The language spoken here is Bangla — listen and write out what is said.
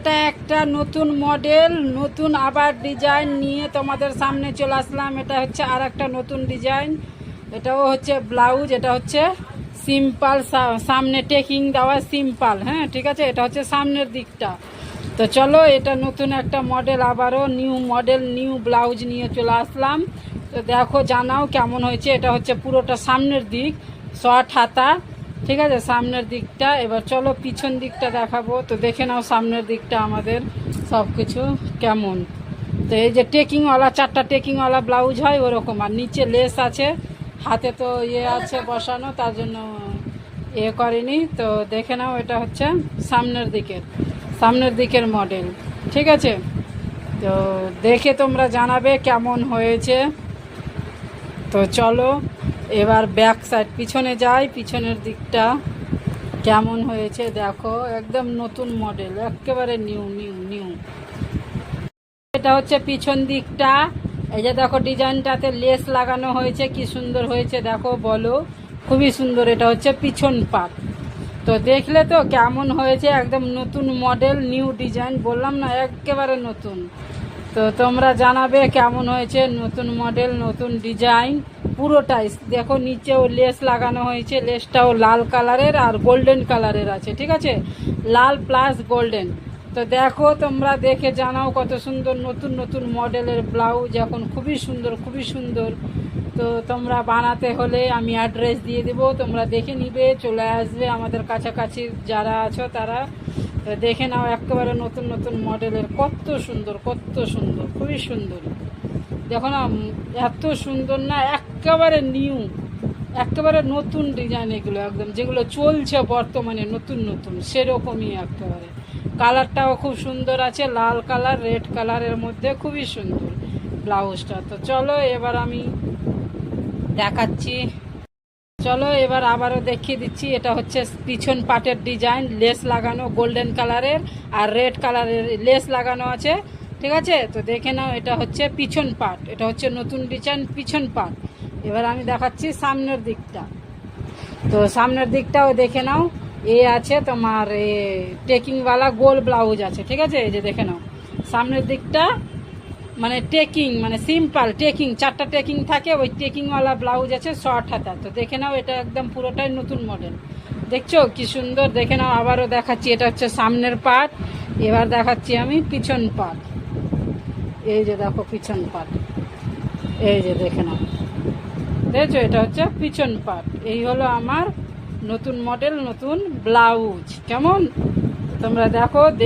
এটা একটা নতুন মডেল, নতুন আবার ডিজাইন নিয়ে তোমাদের সামনে চলে আসলাম। এটা হচ্ছে আর একটা নতুন ডিজাইন। এটাও হচ্ছে ব্লাউজ, এটা হচ্ছে সিম্পল, সামনে টেকিং দেওয়া সিম্পল। হ্যাঁ ঠিক আছে, এটা হচ্ছে সামনের দিকটা। তো চলো, এটা নতুন একটা মডেল, আবারও নিউ মডেল, নিউ ব্লাউজ নিয়ে চলে আসলাম। তো দেখো, জানাও কেমন হয়েছে। এটা হচ্ছে পুরোটা সামনের দিক, শর্ট হাতা। ঠিক আছে, সামনের দিকটা। এবার চলো পিছন দিকটা দেখাবো। তো দেখে নাও সামনের দিকটা আমাদের সব কিছু কেমন। তো এই যে টেকিংওয়ালা, 4টা টেকিংওয়ালা ব্লাউজ হয় ওরকম, আর নিচে লেস আছে, হাতে তো আছে বসানো, তার জন্য করেনি। তো দেখে নাও, এটা হচ্ছে সামনের দিকের মডেল। ঠিক আছে, তো দেখে তোমরা জানাবে কেমন হয়েছে। তো চলো এবার ব্যাক সাইড, পিছনে যাই। পিছনের দিকটা কেমন হয়েছে দেখো, একদম নতুন মডেল, একেবারে নিউ নিউ নিউ। এটা হচ্ছে পিছন দিকটা। এই যে দেখো, ডিজাইনটাতে লেস লাগানো হয়েছে, কি সুন্দর হয়েছে দেখো, বলো, খুবই সুন্দর। এটা হচ্ছে পিছন পাট। তো দেখলে তো কেমন হয়েছে, একদম নতুন মডেল, নিউ ডিজাইন, বললাম না একেবারে নতুন। তো তোমরা জানাবে কেমন হয়েছে, নতুন মডেল, নতুন ডিজাইন পুরোটাই। দেখো নিচেও লেস লাগানো হয়েছে, লেসটাও লাল কালারের আর গোল্ডেন কালারের আছে। ঠিক আছে, লাল প্লাস গোল্ডেন। তো দেখো, তোমরা দেখে জানাও কত সুন্দর নতুন নতুন মডেলের ব্লাউজ, এখন খুবই সুন্দর, খুবই সুন্দর। তো তোমরা বানাতে হলে আমি অ্যাড্রেস দিয়ে দেবো, তোমরা দেখে নিবে, চলে আসবে আমাদের কাছাকাছি যারা আছো তারা। তো দেখে নাও, একেবারে নতুন নতুন মডেলের, কত সুন্দর, কত সুন্দর, খুবই সুন্দর। দেখো না, এত সুন্দর না, একেবারে নিউ, একেবারে নতুন ডিজাইন এগুলো, একদম যেগুলো চলছে বর্তমানে নতুন নতুন, সেরকমই একেবারে। কালারটাও খুব সুন্দর আছে, লাল কালার, রেড কালারের মধ্যে, খুবই সুন্দর ব্লাউজটা। তো চলো এবার আমি দেখাচ্ছি, চলো এবার আবারও দেখিয়ে দিচ্ছি। এটা হচ্ছে পিছন পাটের ডিজাইন, লেস লাগানো গোল্ডেন কালারের আর রেড কালারের লেস লাগানো আছে। ঠিক আছে, তো দেখে নাও, এটা হচ্ছে পিছন পাট, এটা হচ্ছে নতুন ডিজাইন পিছন পাট। এবার আমি দেখাচ্ছি সামনের দিকটা। তো সামনের দিকটাও দেখে নাও, আছে তোমার টেকিংওয়ালা গোল ব্লাউজ আছে। ঠিক আছে, এই যে দেখে নাও সামনের দিকটা, মানে টেকিং, মানে সিম্পল টেকিং, 4টা টেকিং থাকে, ওই টেকিংওয়ালা ব্লাউজ আছে শর্ট হাতা। তো দেখে নাও, এটা একদম পুরোটাই নতুন মডেল। দেখছো কি সুন্দর, দেখে নাও। আবারও দেখাচ্ছি, এটা হচ্ছে সামনের পার্ট। এবার দেখাচ্ছি আমি পিছন পার্ট। এই যে দেখো পিছন পার্ট, এই যে দেখে নাও, দেখছো, এটা হচ্ছে পিছন পার্ট। এই হলো আমার নতুন মডেল, নতুন ব্লাউজ। কেমন তোমরা দেখো।